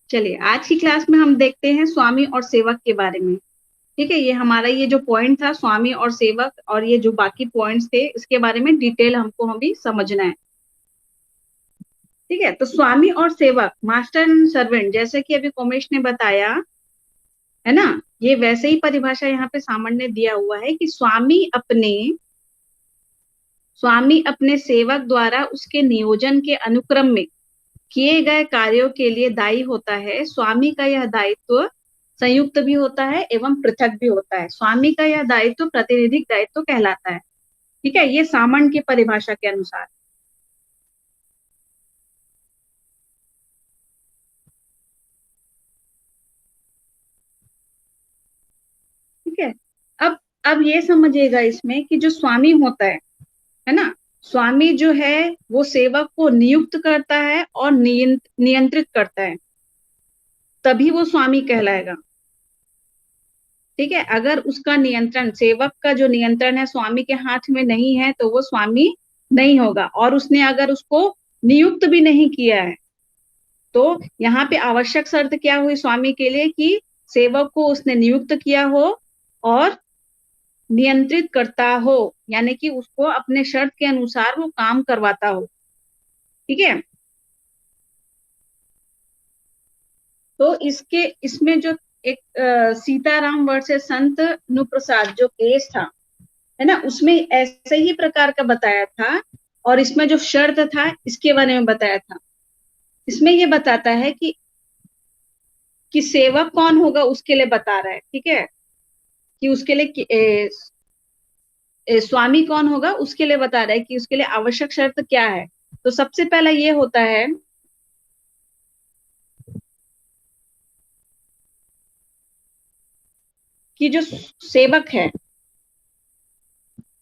चलिए आज की क्लास में हम देखते हैं स्वामी और सेवक के बारे में। ठीक है, ये हमारा ये जो पॉइंट था स्वामी और सेवक, और ये जो बाकी पॉइंट्स थे इसके बारे में डिटेल हमको हमें समझना है। ठीक है, तो स्वामी और सेवक, मास्टर एंड सर्वेंट, जैसे कि अभी कोमेश ने बताया है ना, ये वैसे ही परिभाषा यहाँ पे सामान्य दिया हुआ है कि स्वामी अपने सेवक द्वारा उसके नियोजन के अनुक्रम में किए गए कार्यों के लिए दायी होता है। स्वामी का यह दायित्व संयुक्त भी होता है एवं पृथक भी होता है। स्वामी का यह दायित्व प्रातिनिधिक दायित्व कहलाता है। ठीक है, ये सामान्य की परिभाषा के अनुसार। ठीक है, अब ये समझिएगा इसमें कि जो स्वामी होता है ना, स्वामी जो है वो सेवक को नियुक्त करता है और नियंत्रित करता है, तभी वो स्वामी कहलाएगा। ठीक है, अगर उसका नियंत्रण, सेवक का जो नियंत्रण है स्वामी के हाथ में नहीं है तो वो स्वामी नहीं होगा। और उसने अगर उसको नियुक्त भी नहीं किया है तो यहाँ पे आवश्यक शर्त क्या हुई स्वामी के लिए कि सेवक को उसने नियुक्त किया हो और नियंत्रित करता हो, यानी कि उसको अपने शर्त के अनुसार वो काम करवाता हो। ठीक है, तो इसमें जो एक सीताराम वर्सेस संत नुप्रसाद जो केस था है ना, उसमें ऐसे ही प्रकार का बताया था। और इसमें जो शर्त था इसके बारे में बताया था। इसमें ये बताता है कि सेवक कौन होगा उसके लिए बता रहा है। ठीक है, कि उसके लिए स्वामी कौन होगा उसके लिए बता रहा है कि उसके लिए आवश्यक शर्त क्या है। तो सबसे पहला ये होता है कि जो सेवक है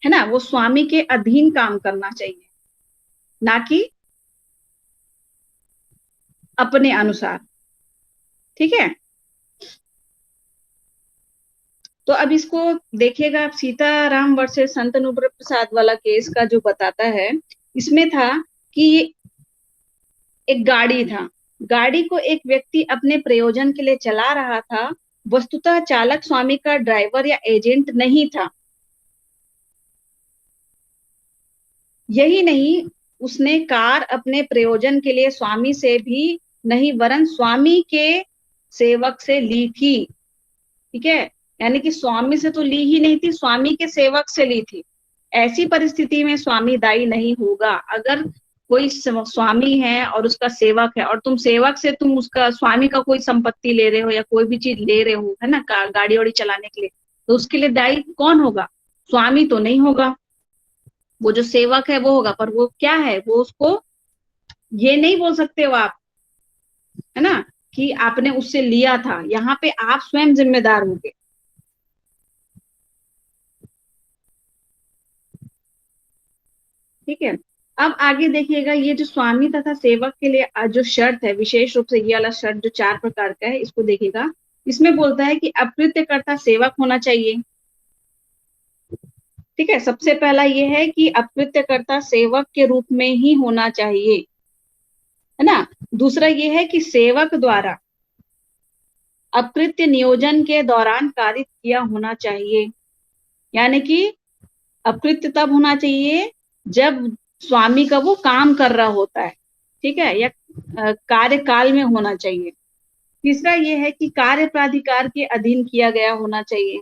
ना, वो स्वामी के अधीन काम करना चाहिए, ना कि अपने अनुसार। ठीक है, तो अब इसको देखिएगा, आप सीताराम वर्सेस संत नुब्र प्रसाद वाला केस का जो बताता है, इसमें था कि ये एक गाड़ी था, गाड़ी को एक व्यक्ति अपने प्रयोजन के लिए चला रहा था। वस्तुतः चालक स्वामी का ड्राइवर या एजेंट नहीं था। यही नहीं, उसने कार अपने प्रयोजन के लिए स्वामी से भी नहीं वरन स्वामी के सेवक से ली थी। ठीक है, यानी कि स्वामी से तो ली ही नहीं थी, स्वामी के सेवक से ली थी। ऐसी परिस्थिति में स्वामी दायी नहीं होगा। अगर कोई स्वामी है और उसका सेवक है और तुम सेवक से तुम उसका स्वामी का कोई संपत्ति ले रहे हो या कोई भी चीज ले रहे हो है ना, गाड़ी वाड़ी चलाने के लिए, तो उसके लिए दायी कौन होगा? स्वामी तो नहीं होगा, वो जो सेवक है वो होगा। पर वो क्या है, वो उसको ये नहीं बोल सकते हो आप, है ना, कि आपने उससे लिया था। यहाँ पे आप स्वयं जिम्मेदार होंगे। ठीक है, अब आगे देखिएगा, ये जो स्वामी तथा सेवक के लिए जो शर्त है, विशेष रूप से ये वाला शर्त जो 4 प्रकार का है, इसको देखिएगा। इसमें बोलता है कि अकृत्यकर्ता सेवक होना चाहिए। ठीक है, सबसे पहला ये है कि अकृत्यकर्ता सेवक के रूप में ही होना चाहिए, है ना। दूसरा ये है कि सेवक द्वारा अकृत्य नियोजन के दौरान कारित किया होना चाहिए, यानी कि अकृत्य तब होना चाहिए जब स्वामी का वो काम कर रहा होता है। ठीक है, या कार्यकाल में होना चाहिए। तीसरा ये है कि कार्य प्राधिकार के अधीन किया गया होना चाहिए,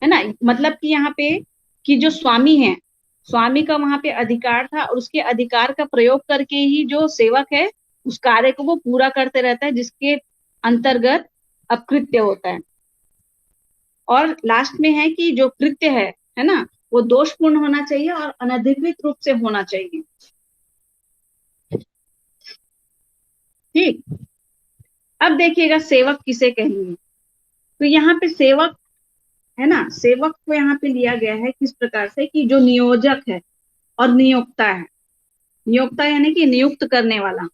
है ना। मतलब कि यहाँ पे कि जो स्वामी है, स्वामी का वहां पे अधिकार था और उसके अधिकार का प्रयोग करके ही जो सेवक है उस कार्य को वो पूरा करते रहता है, जिसके अंतर्गत अकृत्य होता है। और लास्ट में है कि जो कृत्य है ना, वो दोषपूर्ण होना चाहिए और अनधिकृत रूप से होना चाहिए। ठीक, अब देखिएगा सेवक किसे कहेंगे। तो यहाँ पे सेवक है ना, सेवक को यहाँ पे लिया गया है किस प्रकार से कि जो नियोजक है और नियोक्ता है। नियोक्ता यानी कि नियुक्त करने वाला,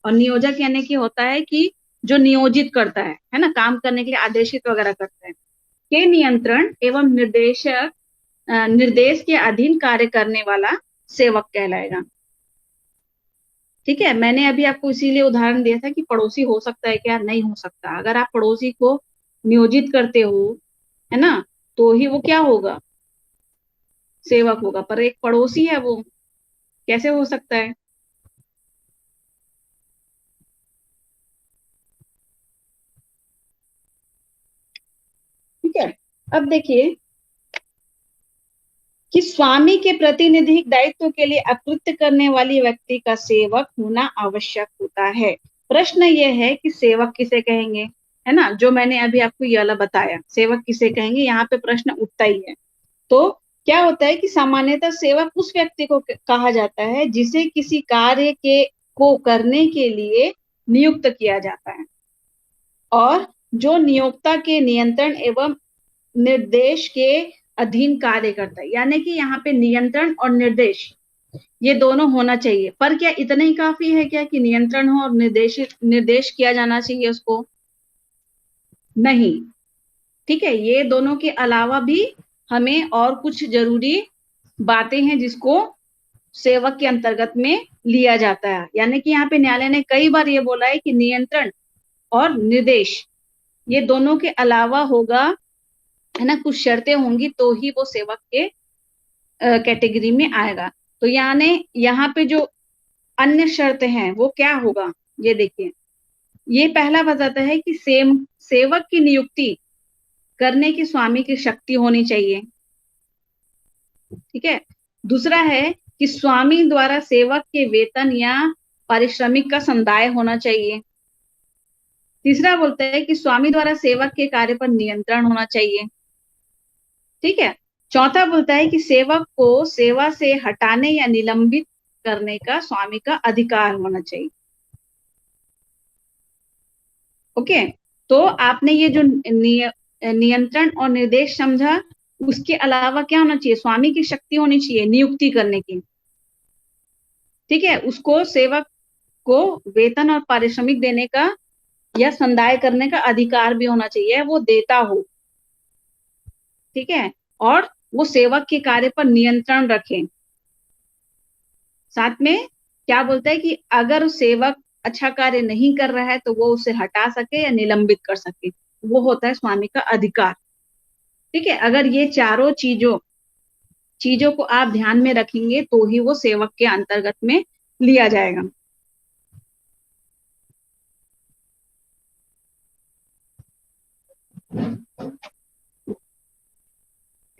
और नियोजक यानी कि होता है कि जो नियोजित करता है ना, काम करने के लिए आदेशित वगैरह करता है, के नियंत्रण एवं निर्देश के अधीन कार्य करने वाला सेवक कहलाएगा। ठीक है, मैंने अभी आपको इसीलिए उदाहरण दिया था कि पड़ोसी हो सकता है क्या, नहीं हो सकता। अगर आप पड़ोसी को नियोजित करते हो, है ना, तो ही वो क्या होगा, सेवक होगा। पर एक पड़ोसी है वो, कैसे हो सकता है? ठीक है, अब देखिए कि स्वामी के प्रतिनिधिक दायित्व के लिए अकृत्य करने वाली व्यक्ति का सेवक होना आवश्यक होता है। प्रश्न यह है कि सेवक किसे कहेंगे, है ना, जो मैंने अभी आपको ये वाला बताया, सेवक किसे कहेंगे, यहाँ पे प्रश्न उठता ही है। तो क्या होता है कि सामान्यतः सेवक उस व्यक्ति को कहा जाता है जिसे किसी कार्य के को करने के लिए नियुक्त किया जाता है और जो नियोक्ता के नियंत्रण एवं निर्देश के अधीन कार्य करता है। यानी कि यहाँ पे नियंत्रण और निर्देश ये दोनों होना चाहिए। पर क्या इतना ही काफी है क्या कि नियंत्रण हो और निर्देश किया जाना चाहिए उसको? नहीं। ठीक है, ये दोनों के अलावा भी हमें और कुछ जरूरी बातें हैं जिसको सेवक के अंतर्गत में लिया जाता है। यानी कि यहाँ पे न्यायालय ने कई बार ये बोला है कि नियंत्रण और निर्देश ये दोनों के अलावा होगा, है ना, कुछ शर्तें होंगी तो ही वो सेवक के कैटेगरी में आएगा। तो यानी यहाँ पे जो अन्य शर्त हैं वो क्या होगा, ये देखिए। ये पहला बताता है कि सेवक की नियुक्ति करने की स्वामी की शक्ति होनी चाहिए। ठीक है, दूसरा है कि स्वामी द्वारा सेवक के वेतन या पारिश्रमिक का संदाय होना चाहिए। तीसरा बोलता है कि स्वामी द्वारा सेवक के कार्य पर नियंत्रण होना चाहिए। ठीक है, चौथा बोलता है कि सेवक को सेवा से हटाने या निलंबित करने का स्वामी का अधिकार होना चाहिए। ओके, तो आपने ये जो नियंत्रण और निर्देश समझा, उसके अलावा क्या होना चाहिए, स्वामी की शक्ति होनी चाहिए नियुक्ति करने की। ठीक है, उसको सेवक को वेतन और पारिश्रमिक देने का या संदाय करने का अधिकार भी होना चाहिए, वो देता हो। ठीक है, और वो सेवक के कार्य पर नियंत्रण रखे। साथ में क्या बोलता है कि अगर सेवक अच्छा कार्य नहीं कर रहा है तो वो उसे हटा सके या निलंबित कर सके, वो होता है स्वामी का अधिकार। ठीक है, अगर ये चारों चीजों को आप ध्यान में रखेंगे तो ही वो सेवक के अंतर्गत में लिया जाएगा।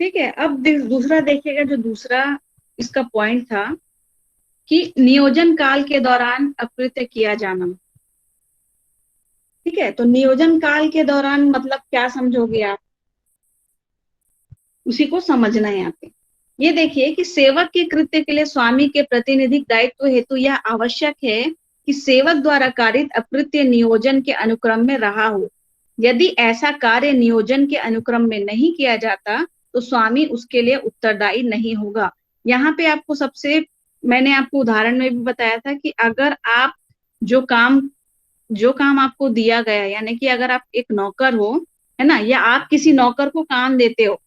ठीक है, अब दूसरा देखिएगा, जो दूसरा इसका पॉइंट था कि नियोजन काल के दौरान अकृत्य किया जाना। ठीक है, तो नियोजन काल के दौरान मतलब क्या समझोगे आप, उसी को समझना है यहाँ पे। ये देखिए कि सेवक के कृत्य के लिए स्वामी के प्रतिनिधिक दायित्व हेतु यह आवश्यक है कि सेवक द्वारा कारित अकृत्य नियोजन के अनुक्रम में रहा हो। यदि ऐसा कार्य नियोजन के अनुक्रम में नहीं किया जाता तो स्वामी उसके लिए उत्तरदायी नहीं होगा। यहाँ पे आपको सबसे, मैंने आपको उदाहरण में भी बताया था कि अगर आप जो काम आपको दिया गया, यानी कि अगर आप एक नौकर हो, है ना, या आप किसी नौकर को काम देते हो,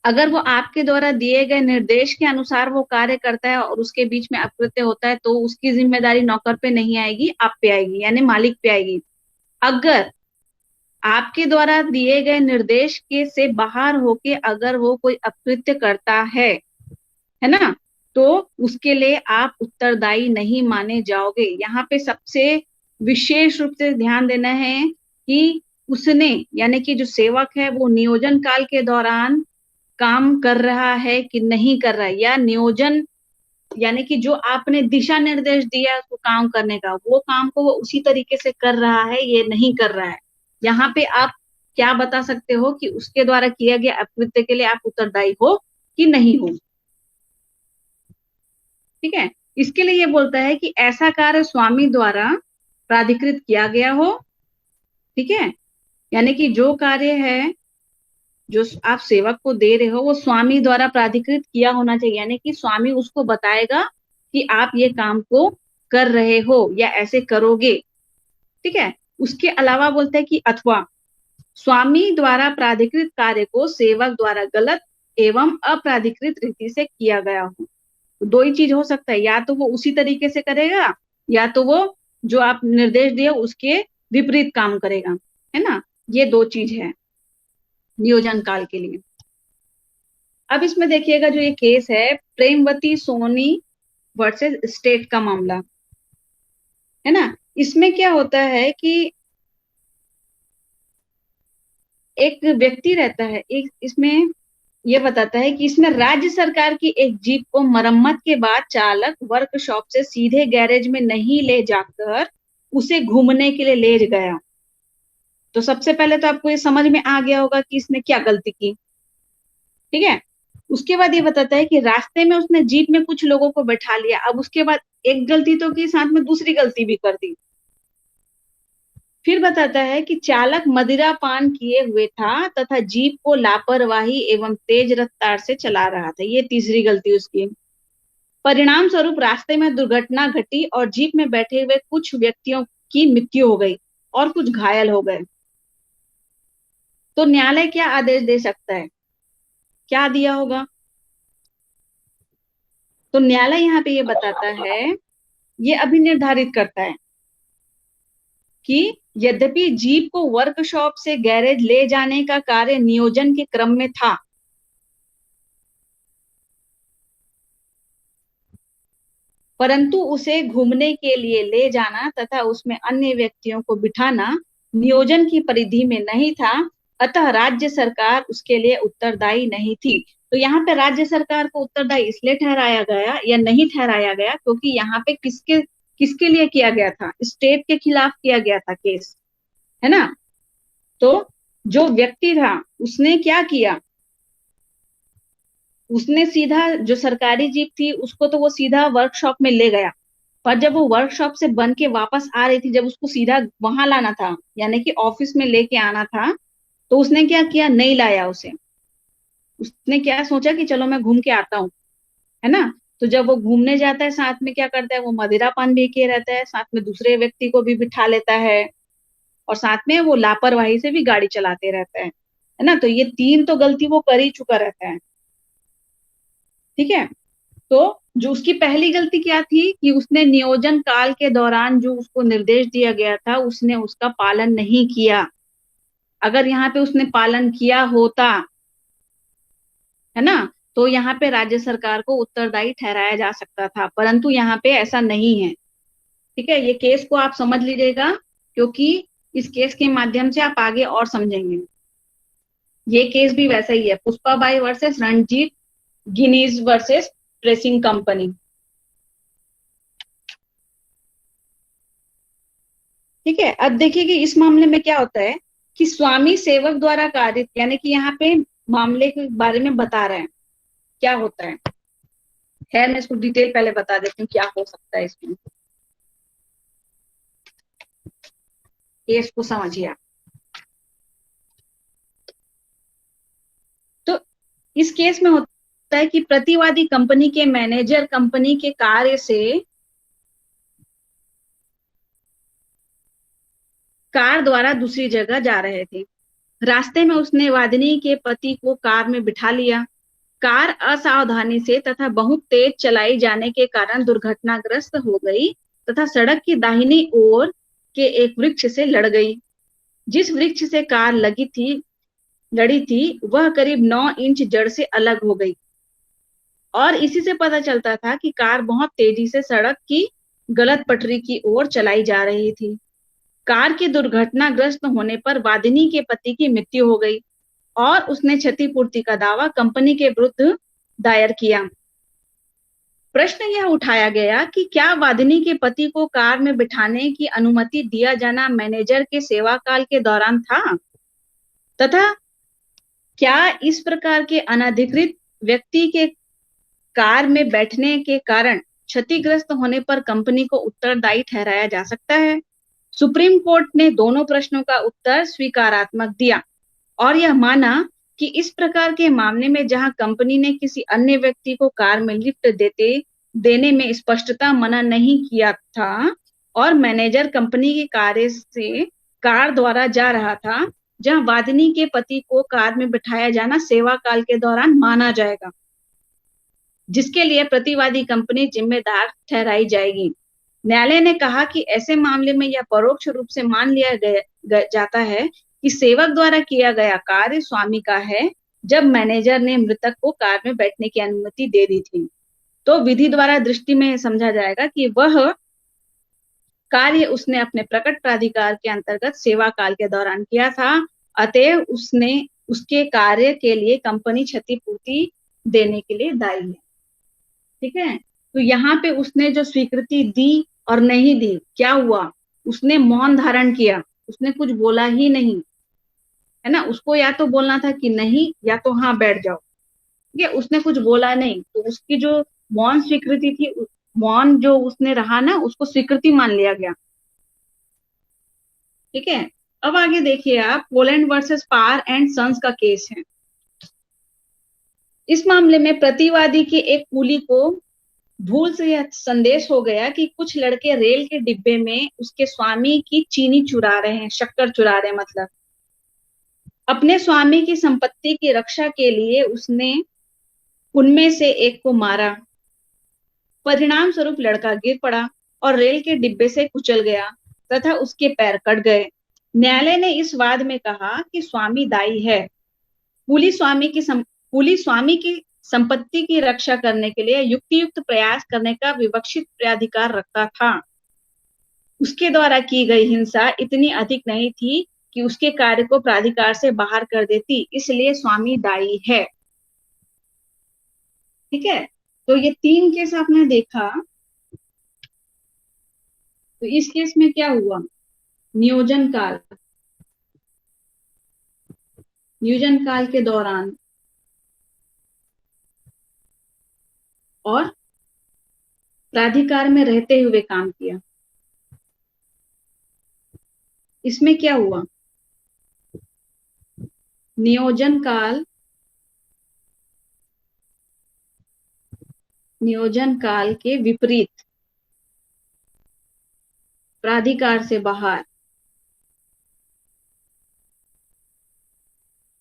अगर वो आपके द्वारा दिए गए निर्देश के अनुसार वो कार्य करता है और उसके बीच में अकृत्य होता है तो उसकी जिम्मेदारी नौकर पे नहीं आएगी, आप पे आएगी, यानी मालिक पे आएगी। अगर आपके द्वारा दिए गए निर्देश के से बाहर होके अगर वो कोई अकृत्य करता है ना, तो उसके लिए आप उत्तरदायी नहीं माने जाओगे। यहाँ पे सबसे विशेष रूप से ध्यान देना है कि उसने, यानी कि जो सेवक है वो नियोजन काल के दौरान काम कर रहा है कि नहीं कर रहा है, या नियोजन यानी कि जो आपने दिशा निर्देश दिया उसको काम करने का, वो काम को वो उसी तरीके से कर रहा है, ये नहीं कर रहा है। यहाँ पे आप क्या बता सकते हो कि उसके द्वारा किया गया अकृत्य के लिए आप उत्तरदायी हो कि नहीं हो। ठीक है, इसके लिए ये बोलता है कि ऐसा कार्य स्वामी द्वारा प्राधिकृत किया गया हो। ठीक है, यानी कि जो कार्य है जो आप सेवक को दे रहे हो वो स्वामी द्वारा प्राधिकृत किया होना चाहिए, यानी कि स्वामी उसको बताएगा कि आप ये काम को कर रहे हो या ऐसे करोगे। ठीक है, उसके अलावा बोलते हैं कि अथवा स्वामी द्वारा प्राधिकृत कार्य को सेवक द्वारा गलत एवं अप्राधिकृत रीति से किया गया हो। तो दो ही चीज हो सकता है, या तो वो उसी तरीके से करेगा, या तो वो जो आप निर्देश दिए उसके विपरीत काम करेगा, है ना। ये दो चीज है नियोजन काल के लिए। अब इसमें देखिएगा जो ये केस है प्रेमवती सोनी वर्सेस स्टेट का मामला, है ना। इसमें क्या होता है कि एक व्यक्ति रहता है, एक इसमें ये बताता है कि इसमें राज्य सरकार की एक जीप को मरम्मत के बाद चालक वर्कशॉप से सीधे गैरेज में नहीं ले जाकर उसे घूमने के लिए ले गया। तो सबसे पहले तो आपको ये समझ में आ गया होगा कि इसने क्या गलती की, ठीक है। उसके बाद ये बताता है कि रास्ते में उसने जीप में कुछ लोगों को बैठा लिया। अब उसके बाद एक गलती तो की, साथ में दूसरी गलती भी कर दी। फिर बताता है कि चालक मदिरा पान किए हुए था तथा जीप को लापरवाही एवं तेज रफ्तार से चला रहा था। ये तीसरी गलती उसकी। परिणाम स्वरूप रास्ते में दुर्घटना घटी और जीप में बैठे हुए कुछ व्यक्तियों की मृत्यु हो गई और कुछ घायल हो गए। तो न्यायालय क्या आदेश दे सकता है, क्या दिया होगा? तो न्यायालय यहाँ पे ये बताता है, ये अभी निर्धारित करता है कि यद्यपि जीप को वर्कशॉप से गैरेज ले जाने का कार्य नियोजन के क्रम में था, परंतु उसे घूमने के लिए ले जाना तथा उसमें अन्य व्यक्तियों को बिठाना नियोजन की परिधि में नहीं था, अतः राज्य सरकार उसके लिए उत्तरदायी नहीं थी। तो यहाँ पे राज्य सरकार को उत्तरदायी इसलिए ठहराया गया या नहीं ठहराया गया क्योंकि यहाँ पे किसके किसके लिए किया गया था, स्टेट के खिलाफ किया गया था केस, है ना। तो जो व्यक्ति था उसने क्या किया, उसने सीधा जो सरकारी जीप थी उसको तो वो सीधा वर्कशॉप में ले गया, पर जब वो वर्कशॉप से बन के वापस आ रही थी, जब उसको सीधा वहां लाना था यानी कि ऑफिस में लेके आना था, तो उसने क्या किया, नहीं लाया उसे। उसने क्या सोचा कि चलो मैं घूम के आता हूँ, है ना। तो जब वो घूमने जाता है साथ में क्या करता है, वो मदिरा पान भी किए रहता है, साथ में दूसरे व्यक्ति को भी बिठा लेता है और साथ में वो लापरवाही से भी गाड़ी चलाते रहता है ना। तो ये तीन तो गलती वो कर ही चुका रहता है, ठीक है। तो जो उसकी पहली गलती क्या थी कि उसने नियोजन काल के दौरान जो उसको निर्देश दिया गया था उसने उसका पालन नहीं किया। अगर यहाँ पे उसने पालन किया होता, है ना, तो यहाँ पे राज्य सरकार को उत्तरदायी ठहराया जा सकता था, परंतु यहाँ पे ऐसा नहीं है, ठीक है। ये केस को आप समझ लीजिएगा क्योंकि इस केस के माध्यम से आप आगे और समझेंगे। ये केस भी वैसा ही है, Pushpabai versus Ranjit Guinness versus pressing company, ठीक है। अब देखिए कि इस मामले में क्या होता है कि स्वामी सेवक द्वारा कारित, यानी कि यहाँ पे मामले के बारे में बता रहे हैं क्या होता है। खैर मैं इसको डिटेल पहले बता देती हूँ क्या हो सकता है इसमें, केस को समझिए आप। तो इस केस में होता है कि प्रतिवादी कंपनी के मैनेजर कंपनी के कार्य से कार द्वारा दूसरी जगह जा रहे थे। रास्ते में उसने वादिनी के पति को कार में बिठा लिया। कार असावधानी से तथा बहुत तेज चलाई जाने के कारण दुर्घटनाग्रस्त हो गई तथा सड़क की दाहिनी ओर के एक वृक्ष से लड़ गई। जिस वृक्ष से कार लड़ी थी वह करीब 9 इंच जड़ से अलग हो गई और इसी से पता चलता था कि कार बहुत तेजी से सड़क की गलत पटरी की ओर चलाई जा रही थी। कार के दुर्घटनाग्रस्त होने पर वादिनी के पति की मृत्यु हो गई और उसने क्षतिपूर्ति का दावा कंपनी के विरुद्ध दायर किया। प्रश्न यह उठाया गया कि क्या वादिनी के पति को कार में बिठाने की अनुमति दिया जाना मैनेजर के सेवा काल के दौरान था तथा क्या इस प्रकार के अनधिकृत व्यक्ति के कार में बैठने के कारण क्षतिग्रस्त होने पर कंपनी को उत्तरदायी ठहराया जा सकता है। सुप्रीम कोर्ट ने दोनों प्रश्नों का उत्तर स्वीकारात्मक दिया और यह माना कि इस प्रकार के मामले में जहां कंपनी ने किसी अन्य व्यक्ति को कार में लिफ्ट देने में स्पष्टता मना नहीं किया था और मैनेजर कंपनी के कार्य से कार द्वारा जा रहा था, जहां वादिनी के पति को कार में बिठाया जाना सेवा काल के दौरान माना जाएगा। जिसके लिए प्रतिवादी कंपनी जिम्मेदार ठहराई जाएगी। न्यायालय ने कहा कि ऐसे मामले में यह परोक्ष रूप से मान लिया जाता है कि सेवक द्वारा किया गया कार्य स्वामी का है, जब मैनेजर ने मृतक को कार में बैठने की अनुमति दे दी थी। तो विधि द्वारा दृष्टि में समझा जाएगा कि वह कार्य उसने अपने प्रकट प्राधिकार के अंतर्गत सेवा काल के दौरान किया था, अतएव उसने उसके कार्य के लिए कंपनी क्षतिपूर्ति देने के लिए दायी है। ठीक है, तो यहाँ पे उसने जो स्वीकृति दी और नहीं दी, क्या हुआ, उसने मौन धारण किया, उसने कुछ बोला ही नहीं, है ना। उसको या तो बोलना था कि नहीं, या तो हाँ बैठ जाओ, ठीक है, उसने कुछ बोला नहीं, तो उसकी जो मौन स्वीकृति थी, मौन जो उसने रहा ना, उसको स्वीकृति मान लिया गया। ठीक है, अब आगे देखिए आप, Poland versus Parr and Sons का केस है। इस मामले में प्रतिवादी के एक कुली को भूल से यह संदेश हो गया कि कुछ लड़के रेल के डिब्बे में उसके स्वामी की चीनी चुरा रहे हैं, शक्कर चुरा रहे हैं, मतलब अपने स्वामी की संपत्ति की रक्षा के लिए उसने उनमें से एक को मारा। परिणाम स्वरूप लड़का गिर पड़ा और रेल के डिब्बे से कुचल गया तथा उसके पैर कट गए। न्यायालय ने इस वाद में कहा कि स्वामी दायी है। कुली स्वामी की संपत्ति की रक्षा करने के लिए युक्तियुक्त प्रयास करने का विवक्षित अधिकार रखता था। उसके द्वारा की गई हिंसा इतनी अधिक नहीं थी कि उसके कार्य को प्राधिकार से बाहर कर देती, इसलिए स्वामी दायी है। ठीक है, तो ये 3 केस आपने देखा। तो इस केस में क्या हुआ, नियोजन काल के दौरान और प्राधिकार में रहते हुए काम किया। इसमें क्या हुआ, नियोजन काल के विपरीत, प्राधिकार से बाहर।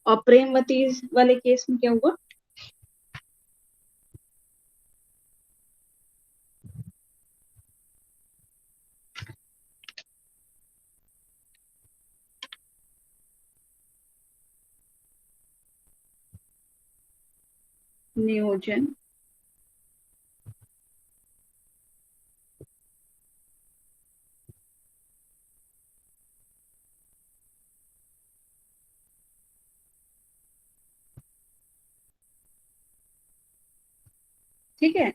और प्रेमवती वाले केस में क्या हुआ, नियोजन ठीक है।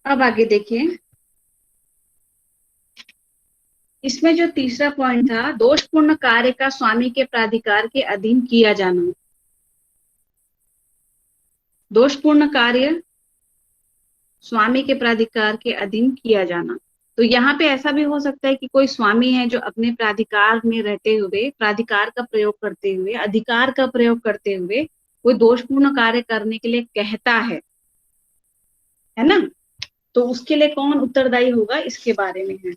अब आगे देखिए, इसमें जो तीसरा पॉइंट था, दोषपूर्ण कार्य का स्वामी के प्राधिकार के अधीन किया जाना। दोषपूर्ण कार्य स्वामी के प्राधिकार के अधीन किया जाना। तो यहाँ पे ऐसा भी हो सकता है कि कोई स्वामी है जो अपने प्राधिकार में रहते हुए, प्राधिकार का प्रयोग करते हुए, अधिकार का प्रयोग करते हुए कोई दोषपूर्ण कार्य करने के लिए कहता है ना, तो उसके लिए कौन उत्तरदायी होगा, इसके बारे में है।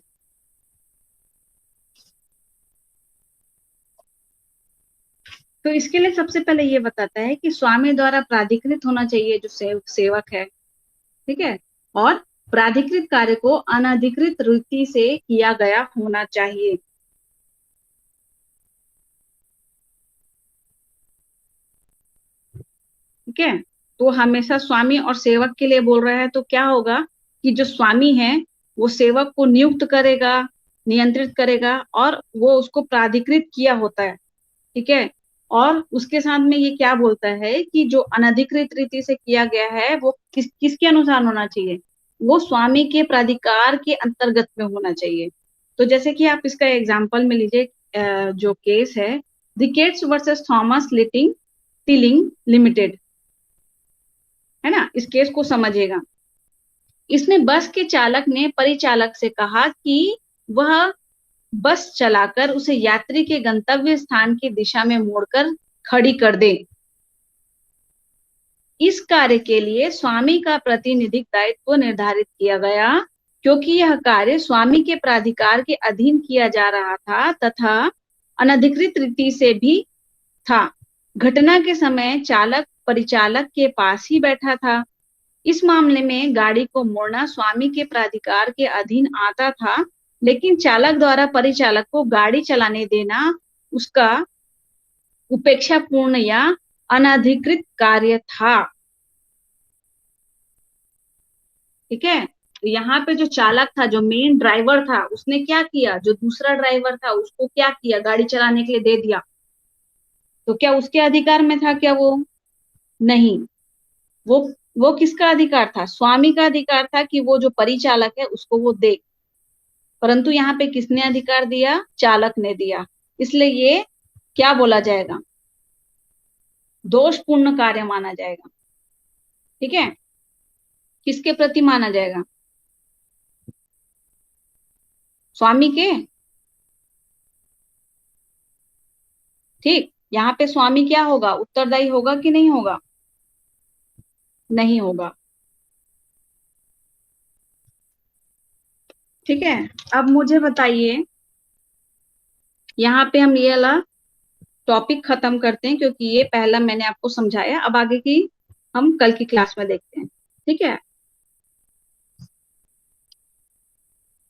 तो इसके लिए सबसे पहले ये बताता है कि स्वामी द्वारा प्राधिकृत होना चाहिए जो सेवक है, ठीक है, और प्राधिकृत कार्य को अनधिकृत रीति से किया गया होना चाहिए। ठीक है, तो हमेशा स्वामी और सेवक के लिए बोल रहा है, तो क्या होगा कि जो स्वामी है वो सेवक को नियुक्त करेगा, नियंत्रित करेगा, और वो उसको प्राधिकृत किया होता है। ठीक है, और उसके साथ में ये क्या बोलता है कि जो अनधिकृत रीति से किया गया है वो किसके अनुसार होना चाहिए, वो स्वामी के प्राधिकार के अंतर्गत में होना चाहिए। तो जैसे कि आप इसका एग्जांपल में लीजिए, जो केस है rickets versus Thomas tilling limited, है ना, इस केस को समझिएगा। इसमें बस के चालक ने परिचालक से कहा कि वह बस चलाकर उसे यात्री के गंतव्य स्थान की दिशा में मोड़कर खड़ी कर दे। इस कार्य के लिए स्वामी का प्रातिनिधिक दायित्व निर्धारित किया गया, क्योंकि यह कार्य स्वामी के प्राधिकार के अधीन किया जा रहा था तथा अनधिकृत रीति से भी था। घटना के समय चालक परिचालक के पास ही बैठा था। इस मामले में गाड़ी को मोड़ना स्वामी के प्राधिकार के अधीन आता था, लेकिन चालक द्वारा परिचालक को गाड़ी चलाने देना उसका उपेक्षापूर्ण या अनधिकृत कार्य था। ठीक है, तो यहाँ पे जो चालक था, जो मेन ड्राइवर था, उसने क्या किया, जो दूसरा ड्राइवर था उसको क्या किया, गाड़ी चलाने के लिए दे दिया। तो क्या उसके अधिकार में था क्या वो? नहीं। वो वो किसका अधिकार था? स्वामी का अधिकार था कि वो जो परिचालक है उसको वो दे। परंतु यहाँ पे किसने अधिकार दिया? चालक ने दिया। इसलिए ये क्या बोला जाएगा? दोषपूर्ण कार्य माना जाएगा। ठीक है, किसके प्रति माना जाएगा? स्वामी के। ठीक, यहाँ पे स्वामी क्या होगा? उत्तरदायी होगा कि नहीं होगा? नहीं होगा। ठीक है, अब मुझे बताइए, यहाँ पे हम ये वाला टॉपिक खत्म करते हैं, क्योंकि ये पहला मैंने आपको समझाया। अब आगे की हम कल की क्लास में देखते हैं। ठीक है।